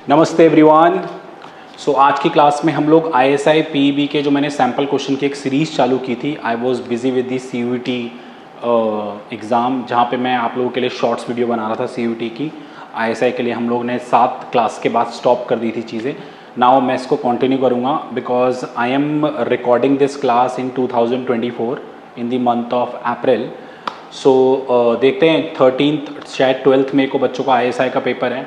नमस्ते एवरीवन। सो आज की क्लास में हम लोग ISI PEB के जो मैंने सैम्पल क्वेश्चन की एक सीरीज़ चालू की थी। I was busy with the CUET exam, जहाँ पे मैं आप लोगों के लिए शॉर्ट्स वीडियो बना रहा था CUET की। ISI के लिए हम लोग ने 7 क्लास के बाद स्टॉप कर दी थी चीज़ें। नाउ मैं इसको कंटिन्यू करूँगा because I am recording this class in 2024 in the month of April. So देखते हैं 13th शायद 12th मई को बच्चों का ISI का पेपर है।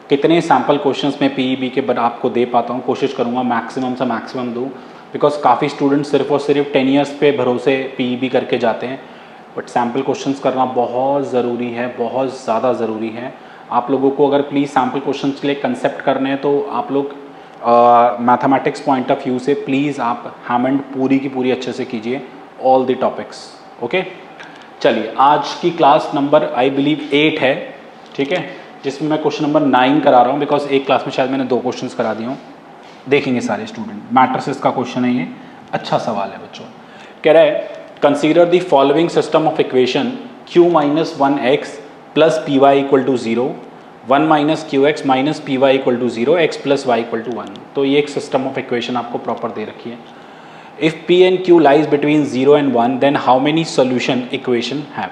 कितने सैम्पल क्वेश्चंस मैं PEB के बट आपको दे पाता हूँ, कोशिश करूँगा मैक्सिमम से मैक्सिमम दूँ बिकॉज काफ़ी स्टूडेंट्स सिर्फ और सिर्फ 10 ईयर्स पे भरोसे PEB करके जाते हैं। बट सैम्पल क्वेश्चंस करना बहुत ज़रूरी है, बहुत ज़्यादा ज़रूरी है। आप लोगों को अगर प्लीज़ सैम्पल क्वेश्चंस के लिए कंसेप्ट करने हैं तो आप लोग मैथमेटिक्स पॉइंट ऑफ व्यू से प्लीज़ आप हैमंड पूरी की पूरी अच्छे से कीजिए ऑल द टॉपिक्स। ओके, चलिए आज की क्लास नंबर आई बिलीव 8 है, ठीक है, जिसमें मैं क्वेश्चन नंबर 9 करा रहा हूँ बिकॉज एक क्लास में शायद मैंने 2 क्वेश्चंस करा दिए हों। देखेंगे सारे स्टूडेंट। मैट्रिसेस का क्वेश्चन है ये, अच्छा सवाल है बच्चों। कह रहा है consider the following system of equation q minus 1x plus p y equal to 0, 1 minus q x minus p y equal to 0, x plus y equal to 1। तो ये एक सिस्टम ऑफ इक्वेशन आपको प्रॉपर दे रखी है। If p and q lies between 0 and 1 then how many solution equation have.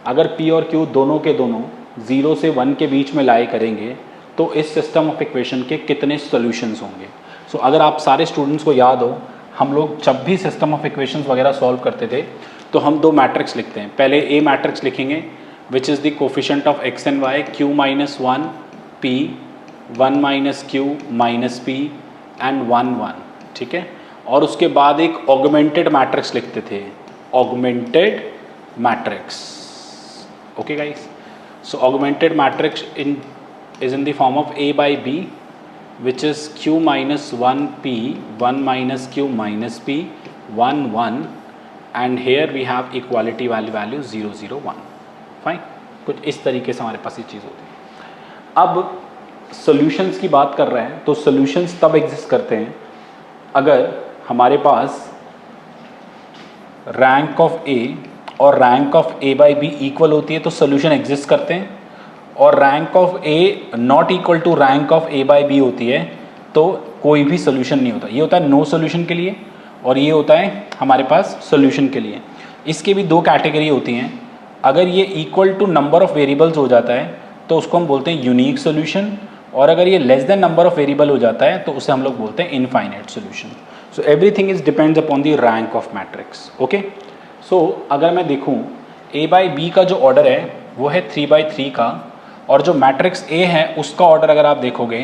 अगर p और q दोनों के दोनों 0 से 1 के बीच में लाई करेंगे तो इस सिस्टम ऑफ इक्वेशन के कितने सॉल्यूशंस होंगे। सो अगर आप सारे स्टूडेंट्स को याद हो, हम लोग जब भी सिस्टम ऑफ इक्वेशंस वगैरह सॉल्व करते थे तो हम 2 मैट्रिक्स लिखते हैं। पहले ए मैट्रिक्स लिखेंगे which is the coefficient of x and y, q minus 1 p, 1 minus q minus p and 1 1, ठीक है। और उसके बाद एक ऑगमेंटेड मैट्रिक्स लिखते थे, augmented matrix. Okay guys, so augmented matrix is in the form of A by B, which is q minus 1p, 1 minus q minus p, 1 1, and here we have equality value 0 0 1। Fine, कुछ इस तरीके से हमारे पास ये चीज़ होती है। अब solutions की बात कर रहे हैं तो सॉल्यूशंस तब एग्जिस्ट करते हैं अगर हमारे पास रैंक ऑफ A और rank of A by b equal होती है तो सोल्यूशन एग्जिस्ट करते हैं, और rank of A not equal to rank of A by b होती है तो कोई भी सोल्यूशन नहीं होता। ये होता है नो सोल्यूशन के लिए और ये होता है हमारे पास सोल्यूशन के लिए। इसके भी 2 कैटेगरी होती हैं। अगर ये equal to number of variables हो जाता है तो उसको हम बोलते हैं यूनिक सोल्यूशन, और अगर ये less than number of variable हो जाता है तो उसे हम लोग बोलते हैं infinite solution. So everything is depends upon the rank of matrix. Okay, so अगर मैं देखूं A बाई बी का जो ऑर्डर है वो है 3 बाई 3 का, और जो मैट्रिक्स A है उसका ऑर्डर अगर आप देखोगे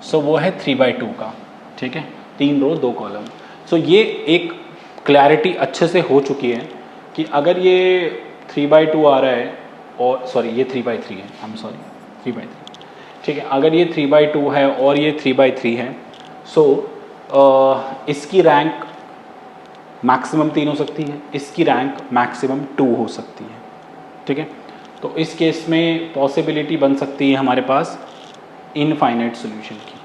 सो वो है 3 बाई 2 का, ठीक है, 3 रो 2 कॉलम। सो ये एक क्लैरिटी अच्छे से हो चुकी है कि अगर ये 3 बाई 2 आ रहा है, और सॉरी ये 3 बाई 3 है, आई एम सॉरी 3 बाई 3, ठीक है, अगर ये 3 बाई 2 है और ये 3 बाई 3 है, सो इसकी रैंक मैक्सिमम 3 हो सकती है, इसकी रैंक मैक्सिमम 2 हो सकती है, ठीक है। तो इस केस में पॉसिबिलिटी बन सकती है हमारे पास इनफाइनाइट सॉल्यूशन की,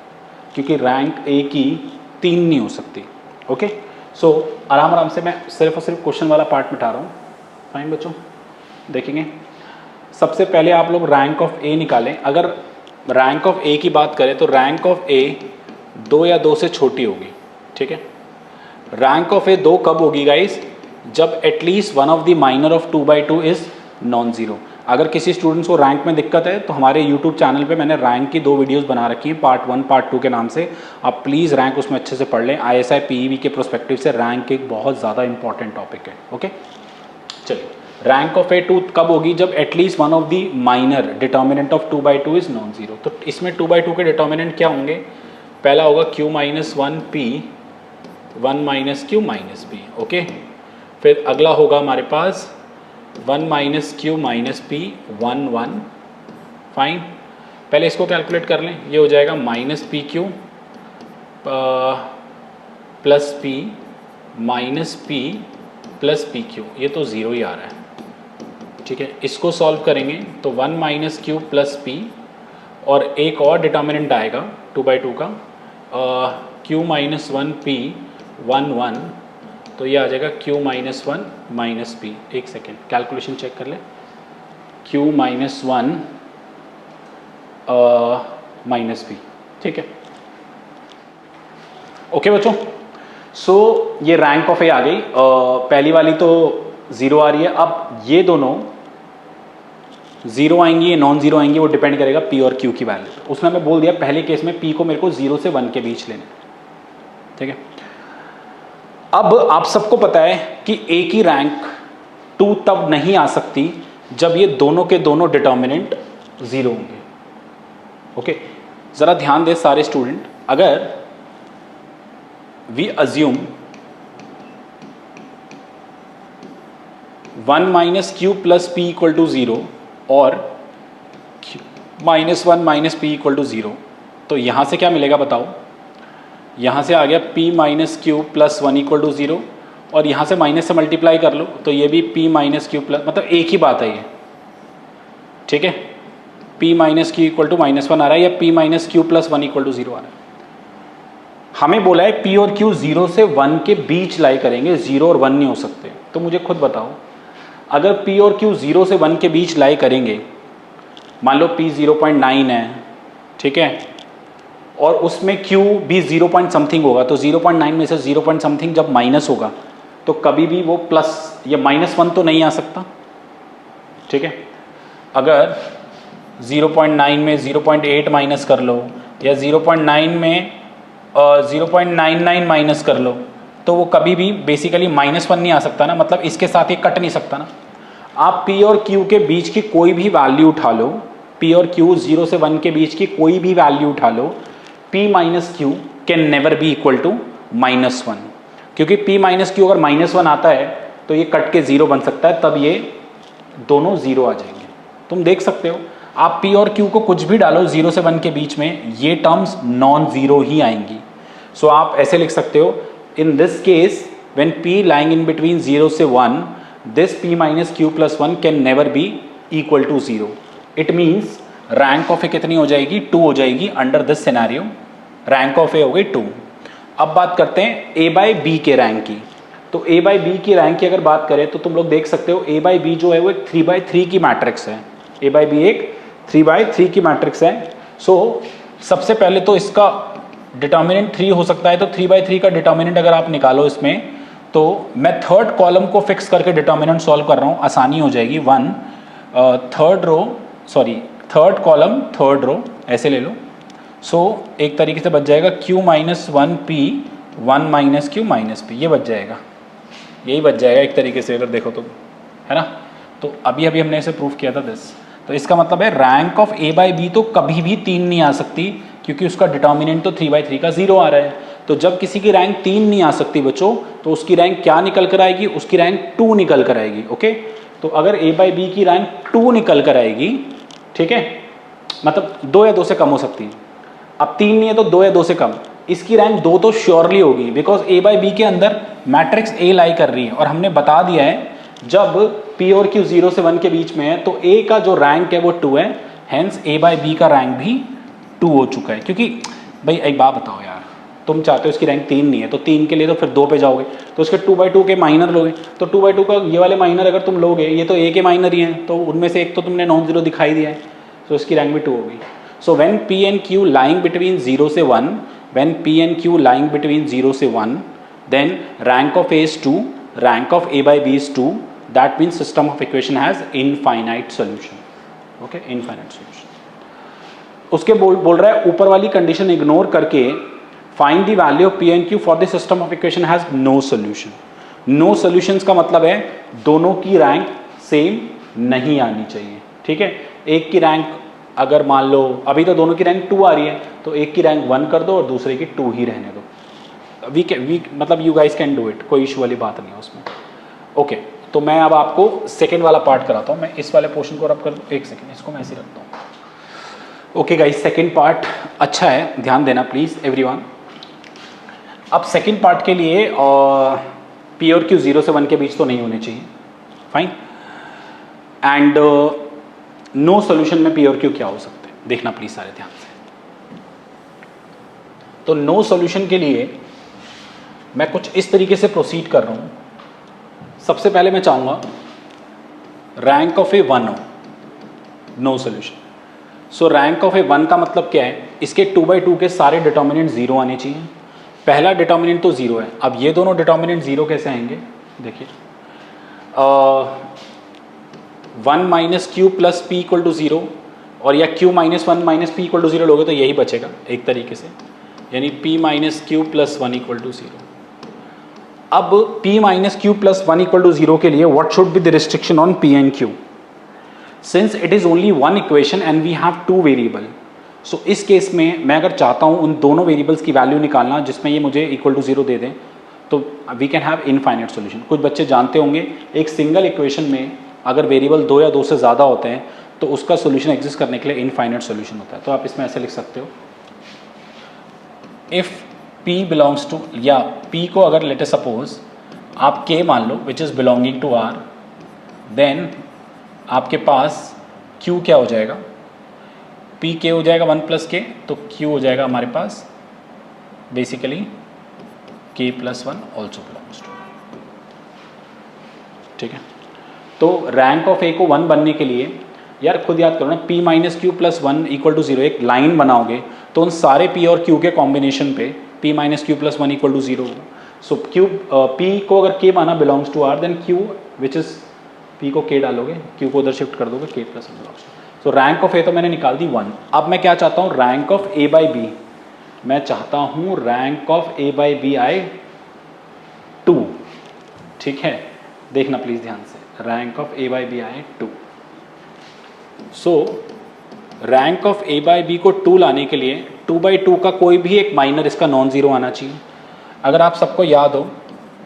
क्योंकि रैंक A की 3 नहीं हो सकती। ओके, सो आराम से मैं सिर्फ और सिर्फ क्वेश्चन वाला पार्ट मिटा रहा हूँ। फाइन बच्चों, देखेंगे सबसे पहले आप लोग रैंक ऑफ A निकालें। अगर रैंक ऑफ A की बात करें तो रैंक ऑफ A 2 या 2 से छोटी होगी, ठीक है। रैंक ऑफ A 2 कब होगी गाइस? जब at least one of the minor of 2 by 2 is non zero. अगर किसी स्टूडेंट्स को रैंक में दिक्कत है तो हमारे यूट्यूब चैनल पे मैंने रैंक की 2 वीडियोस बना रखी हैं, पार्ट 1 पार्ट 2 के नाम से। आप प्लीज़ रैंक उसमें अच्छे से पढ़ लें। ISI PEB के प्रोस्पेक्टिव से रैंक एक बहुत ज़्यादा इंपॉर्टेंट टॉपिक है। ओके, चलिए, रैंक ऑफ A 2 कब होगी? जब at least one of the minor determinant of 2 by 2 is non zero. तो इसमें 2 बाई 2 के डिटर्मिनेंट क्या होंगे? पहला होगा q minus 1p, 1 minus Q minus P. Okay, फिर अगला होगा हमारे पास 1 minus Q minus P, 1 1। Fine, पहले इसको कैलकुलेट कर लें। ये हो जाएगा minus P Q plus P minus P plus P Q, ये तो 0 ही आ रहा है, ठीक है। इसको सॉल्व करेंगे तो 1 माइनस क्यू प्लस पी, और एक और डिटर्मिनेंट आएगा 2 बाई 2 का, q माइनस 1 पी 1 1, तो ये आ जाएगा q माइनस 1 माइनस पी। एक सेकेंड कैलकुलेशन चेक कर ले। q माइनस 1 माइनस पी, ठीक है, ओके बच्चों। सो ये रैंक ऑफ ए आ गई, पहली वाली तो 0 आ रही है। अब ये दोनों 0 आएंगी या नॉन जीरो आएंगी, वो डिपेंड करेगा पी और क्यू की वैल्यू पे। उसने हमें बोल दिया पहले केस में पी को मेरे को 0 से 1 के बीच लेना, ठीक है। अब आप सबको पता है कि ए की रैंक 2 तब नहीं आ सकती जब ये दोनों के दोनों डिटर्मिनेंट 0 होंगे, ओके। जरा ध्यान दे सारे स्टूडेंट, अगर we assume 1 minus q plus p equal to 0 और -1 माइनस पी इक्वल टू 0, तो यहाँ से क्या मिलेगा बताओ? यहाँ से आ गया p minus q plus 1 equal to 0, और यहाँ से माइनस से मल्टीप्लाई कर लो तो ये भी p माइनस क्यू प्लस, मतलब एक ही बात है ये, ठीक है। p minus q equal to -1 आ रहा है या p minus q plus 1 equal to 0 आ रहा है। हमें बोला है p और q 0 से 1 के बीच लाई करेंगे, 0 और 1 नहीं हो सकते। तो मुझे खुद बताओ, अगर p और q 0 से 1 के बीच लाई करेंगे, मान लो p 0.9 है, ठीक है, और उसमें q भी 0 पॉइंट समथिंग होगा, तो 0.9 में से 0 पॉइंट समथिंग जब माइनस होगा तो कभी भी वो प्लस या -1 तो नहीं आ सकता, ठीक है। अगर 0.9 में 0.8 माइनस कर लो या 0.9 में 0.99 माइनस कर लो, तो वो कभी भी बेसिकली -1 नहीं आ सकता ना, मतलब इसके साथ ये कट नहीं सकता ना। आप p और q के बीच की कोई भी वैल्यू उठा लो, p और q 0 से 1 के बीच की कोई भी वैल्यू उठा लो, p minus q can never be equal to -1, क्योंकि p माइनस क्यू अगर -1 आता है तो ये कट के 0 बन सकता है, तब ये दोनों 0 आ जाएंगे। तुम देख सकते हो, आप p और q को कुछ भी डालो 0 से 1 के बीच में, ये टर्म्स नॉन जीरो ही आएंगी। सो आप ऐसे लिख सकते हो, in this case when p lying in between 0 से 1, this p minus q plus 1 can never be equal to 0। It means rank of a कितनी हो जाएगी? 2 हो जाएगी। Under this scenario rank of a हो गई 2। अब बात करते हैं a बाई बी के रैंक की। तो a बाई बी की रैंक की अगर बात करें तो तुम लोग देख सकते हो a बाई बी जो है वो एक 3/3 की मैट्रिक्स है। a बाई बी एक 3/3 की मैट्रिक्स है। सो सबसे पहले तो इसका डिटर्मिनेंट 3 हो सकता है, तो 3/3 का डिटर्मिनेंट अगर आप निकालो इसमें, तो मैं थर्ड कॉलम को फिक्स करके डिटर्मिनेंट सॉल्व कर रहा हूँ, आसानी हो जाएगी। थर्ड कॉलम थर्ड रो ऐसे ले लो। सो एक तरीके से बच जाएगा q minus 1p 1 minus Q minus p, ये बच जाएगा, यही बच जाएगा एक तरीके से अगर देखो तो, है ना। तो अभी हमने इसे प्रूफ किया था दिस। तो इसका मतलब है rank of a by b तो कभी भी 3 नहीं आ सकती, क्योंकि उसका डिटर्मिनेंट तो 3/3 का 0 आ रहा है। तो जब किसी की रैंक 3 नहीं आ सकती बच्चों, तो उसकी रैंक क्या निकल कर आएगी? उसकी रैंक 2 निकल कर आएगी, ओके। तो अगर a बाई बी की रैंक 2 निकल कर आएगी, ठीक है, मतलब 2 या 2 से कम हो सकती है। अब 3 नहीं है तो 2 या 2 से कम, इसकी रैंक 2 तो श्योरली होगी, बिकॉज a बाई बी के अंदर मैट्रिक्स a लाई कर रही है, और हमने बता दिया है जब p और q 0 से 1 के बीच में है तो a का जो रैंक है वो 2 है, हेंस a बाई बी का रैंक भी 2 हो चुका है। क्योंकि भाई एक बात बताओ यार, तुम चाहते हो इसकी रैंक 3 नहीं है, तो 3 के लिए तो फिर 2 पे जाओगे, तो उसके 2/2 के माइनर लोगे, तो 2/2 का ये वाले माइनर अगर तुम लोगे, ये तो a के माइनर ही हैं, तो उनमें से एक तो तुमने नॉन जीरो दिखाई दिया है, तो इसकी रैंक भी 2 होगी। So when p and q lying between 0 से 1, when p and q lying between 0 से 1, then rank of a is 2, rank of a by b is 2, that means system of equation has infinite solution, okay, infinite solution। उसके बोल रहा है ऊपर वाली condition ignore करके find the value of p and q for the system of equation has no solution. No solutions का मतलब है दोनों की रैंक सेम नहीं आनी चाहिए, ठीक है। एक की रैंक अगर मान लो अभी तो दोनों की रैंक 2 आ रही है, तो एक की रैंक 1 कर दो और दूसरे की 2 ही रहने दो। वी मतलब you guys can do it, कोई इशू वाली बात नहीं है उसमें, ओके। तो मैं अब आपको सेकेंड वाला पार्ट कराता हूँ। मैं इस वाले पोर्शन को रब कर दूँ, एक सेकेंड, इसको मैं ऐसे रखता हूँ। ओके गाइस, सेकेंड पार्ट अच्छा है, ध्यान देना प्लीज़ एवरीवन। अब सेकेंड पार्ट के लिए पी और क्यू 0 से 1 के बीच तो नहीं होने चाहिए, फाइन। एंड नो सॉल्यूशन में पी और क्यू क्या हो सकते हैं, देखना प्लीज सारे ध्यान से। तो नो सॉल्यूशन के लिए मैं कुछ इस तरीके से प्रोसीड कर रहा हूं। सबसे पहले मैं चाहूंगा रैंक ऑफ ए 1 हो, no solution. So rank of a 1 का मतलब क्या है? इसके 2/2 के सारे डिटर्मिनेंट 0 आने चाहिए। पहला डिटर्मिनेंट तो 0 है। अब ये दोनों डिटर्मिनेंट 0 कैसे आएंगे, देखिए 1 minus q plus p equal to 0, और या q minus 1 minus p equal to 0 लोगे तो यही बचेगा एक तरीके से, यानी p minus q plus 1 equal to 0। अब p minus q plus 1 equal to 0 के लिए what should be the restriction on p and q, since it is only one equation and we have two variable. So इस case में मैं अगर चाहता हूं उन दोनों वेरिएबल्स की वैल्यू निकालना जिसमें ये मुझे इक्वल टू 0 दे दें, तो we can have infinite solution. कुछ बच्चे जानते होंगे एक सिंगल इक्वेशन में अगर वेरिएबल 2 या 2 से ज़्यादा होते हैं तो उसका सॉल्यूशन एग्जिस्ट करने के लिए इनफाइनाइट सॉल्यूशन होता है। तो आप इसमें ऐसे लिख सकते हो, इफ़ p बिलोंग्स टू, या p को अगर लेट अस सपोज आप k मान लो which is belonging to r, then आपके पास q क्या हो जाएगा, p k हो जाएगा 1 प्लस k, तो q हो जाएगा हमारे पास basically k plus 1 also belongs to. ठीक है, तो रैंक ऑफ a को 1 बनने के लिए यार खुद याद करो ना, p minus q plus 1 equal to 0 एक लाइन बनाओगे तो उन सारे p और q के कॉम्बिनेशन पे p minus q plus 1 equal to 0 होगा। सो q p को अगर k माना belongs to r, then q which is p को k डालोगे, q को उधर शिफ्ट कर दोगे, k plus 1 belongs to. So rank of a तो मैंने निकाल दी 1। अब मैं क्या चाहता हूँ, rank of a by b, मैं चाहता हूँ rank of a by b आए 2। ठीक है, देखना प्लीज ध्यान से, rank of a by b आए 2। सो rank of a by b को 2 लाने के लिए 2/2 का कोई भी एक माइनर इसका नॉन जीरो आना चाहिए। अगर आप सबको याद हो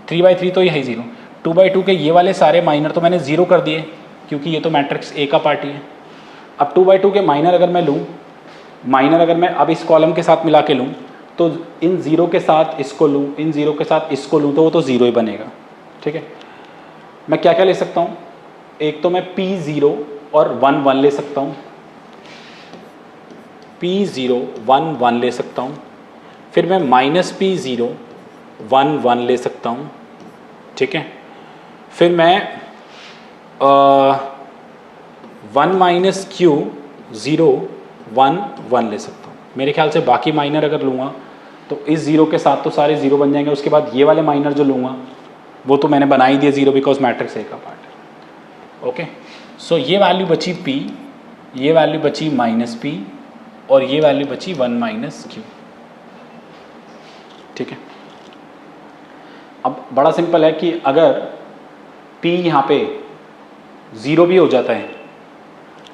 3/3 तो यही 0, 2/2 के ये वाले सारे माइनर तो मैंने 0 कर दिए क्योंकि ये तो मैट्रिक्स A का पार्ट ही है। अब 2/2 के माइनर अगर मैं लूँ, माइनर अगर मैं अब इस कॉलम के साथ मिला के लूँ तो इन 0 के साथ इसको लूँ, इन 0 के साथ इसको लूँ तो वो तो 0 ही बनेगा। ठीक है, मैं क्या क्या ले सकता हूँ, एक तो मैं p0 और 1 1 ले सकता हूँ, p0 1 1 ले सकता हूँ, फिर मैं माइनस p0 1 1 ले सकता हूँ। ठीक है, फिर मैं 1 माइनस क्यू 0 1 1 ले सकता हूँ। मेरे ख्याल से बाकी माइनर अगर लूँगा तो इस 0 के साथ तो सारे 0 बन जाएंगे। उसके बाद ये वाले माइनर जो लूँगा वो तो मैंने बना ही दिया 0 बिकॉज मैट्रिक्स A का पार्ट है। ओके, सो ये वैल्यू बची p, ये वैल्यू बची माइनस p, और ये वैल्यू बची 1 माइनस क्यू। ठीक है, अब बड़ा सिंपल है कि अगर p यहाँ पे 0 भी हो जाता है,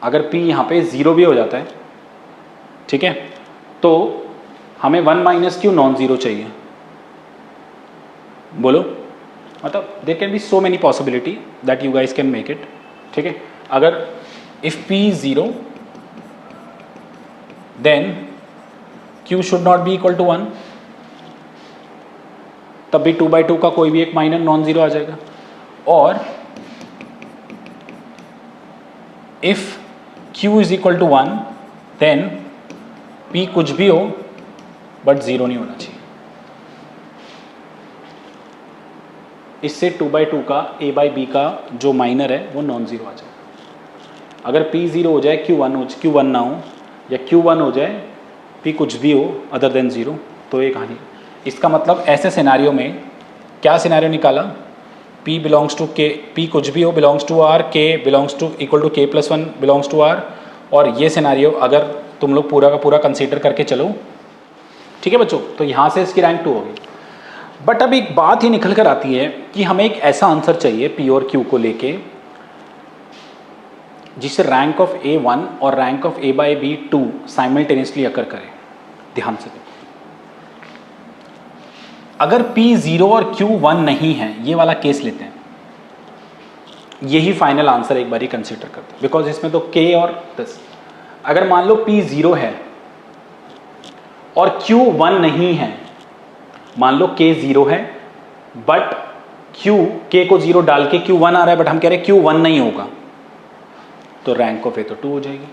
अगर p यहाँ पे 0 भी हो जाता है, ठीक है, तो हमें 1 माइनस क्यू नॉन जीरो चाहिए। बोलो, मतलब there can be so many possibility that you guys can make it. ठीक है, अगर if p 0 then q should not be equal to 1, तब भी 2/2 का कोई भी एक माइनर नॉन जीरो आ जाएगा। और if q is equal to 1 then p कुछ भी हो बट 0 नहीं होना चाहिए। इससे 2/2 का a बाई b का जो माइनर है वो नॉन जीरो आ जाएगा। अगर p 0 हो जाए, q 1 ना हो, या q 1 हो जाए, p कुछ भी हो अदर देन 0, तो ये कहानी। इसका मतलब ऐसे सिनेरियो में क्या सिनेरियो निकाला, p belongs to k, p कुछ भी हो belongs to r, k belongs to equal to k plus 1 belongs to r, और ये सिनेरियो अगर तुम लोग पूरा का पूरा कंसीडर करके चलो, ठीक है बच्चों, तो यहाँ से इसकी रैंक 2 होगी। बट अब एक बात ही निकल कर आती है कि हमें एक ऐसा आंसर चाहिए p और q को लेके जिससे रैंक ऑफ a 1 और rank of a by b 2 simultaneously occur करे। ध्यान से देखो, अगर p 0 और q 1 नहीं है, ये वाला केस लेते हैं, यही फाइनल आंसर एक बारी कंसीडर करते हैं, बिकॉज इसमें तो k और this। अगर मान लो p 0 है और q 1 नहीं है, मान लो k 0 है बट k को 0 डाल के q 1 आ रहा है, बट हम कह रहे हैं q 1 नहीं होगा, तो रैंक ऑफ a तो 2 हो जाएगी।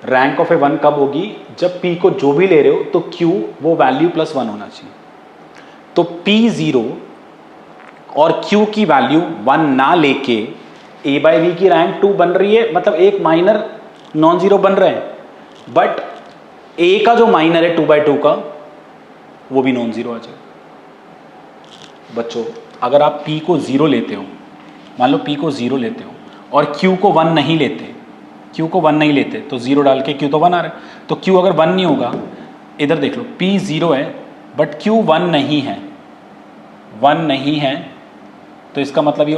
रैंक ऑफ a 1 कब होगी, जब p को जो भी ले रहे हो तो q वो वैल्यू प्लस 1 होना चाहिए। तो p 0 और q की वैल्यू 1 ना लेके a बाई b की रैंक 2 बन रही है, मतलब एक माइनर नॉन जीरो बन रहे हैं, बट ए का जो माइनर है 2/2 का वो भी नॉन जीरो आ जाएगा। बच्चों अगर आप p को 0 लेते हो, मान लो p को 0 लेते हो और q को 1 नहीं लेते, q को 1 नहीं लेते तो 0 डाल के q तो 1 आ रहा है, तो q अगर 1 नहीं होगा, इधर देख लो p 0 है बट q 1 नहीं है, 1 नहीं है, तो इसका मतलब ये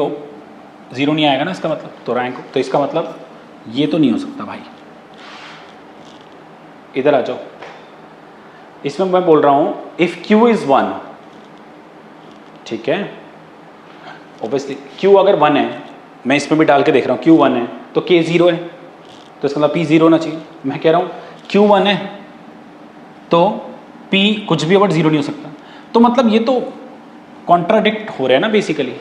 0 नहीं आएगा ना इसका मतलब, तो रैंक, तो इसका मतलब ये तो नहीं हो सकता भाई। इधर आ जाओ, इसमें मैं बोल रहा हूं इफ q इज 1, ठीक है, ऑब्वियसली q अगर 1 है, मैं इसमें भी डाल के देख रहा हूं q 1 है तो k 0 है, तो इसका मतलब p 0 होना चाहिए। मैं कह रहा हूं q 1 है तो p कुछ भी बट 0 नहीं हो सकता, तो मतलब ये तो कॉन्ट्राडिक्ट हो रहा है ना बेसिकली।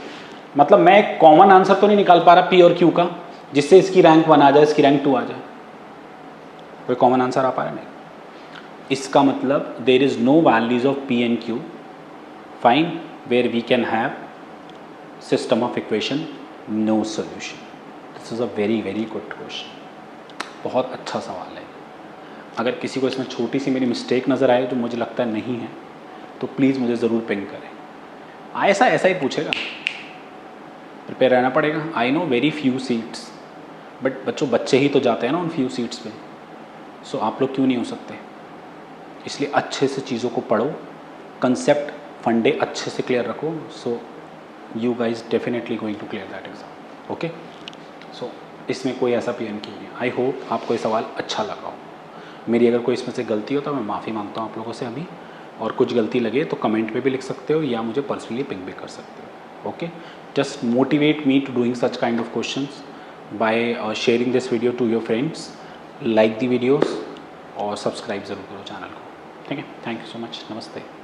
मतलब मैं एक कॉमन आंसर तो नहीं निकाल पा रहा p और q का जिससे इसकी रैंक 1 आ जाए, इसकी रैंक 2 आ जाए, कोई कॉमन आंसर आ पा रहा है नहीं। इसका मतलब there is no values of p and q fine where we can have system of equation no solution. This is a very very good question, बहुत अच्छा सवाल है। अगर किसी को इसमें छोटी सी मेरी मिस्टेक नज़र आए जो मुझे लगता है नहीं है, तो प्लीज़ मुझे ज़रूर पिंग करें। ऐसा ही पूछेगा, प्रिपेयर रहना पड़ेगा। I know very few seats, but बच्चों बच्चे ही तो जाते हैं ना उन फ्यू सीट्स पे, सो आप लोग क्यों नहीं हो सकते? इसलिए अच्छे से चीज़ों को पढ़ो, कंसेप्ट फंडे अच्छे से क्लियर रखो, so you guys definitely going to clear that exam. Okay, so इसमें कोई ऐसा पी एन क्यों नहीं। आई होप आपको ये सवाल अच्छा लगा हो। मेरी अगर कोई इसमें से गलती हो तो मैं माफ़ी मांगता हूँ आप लोगों से अभी, और कुछ गलती लगे तो कमेंट में भी लिख सकते हो या मुझे पर्सनली पिंग भी कर सकते हो। Okay, just motivate me to doing such kind of questions by sharing this video to your friends, like the videos और सब्सक्राइब ज़रूर करो चैनल को। ठीक है, थैंक यू सो मच, नमस्ते।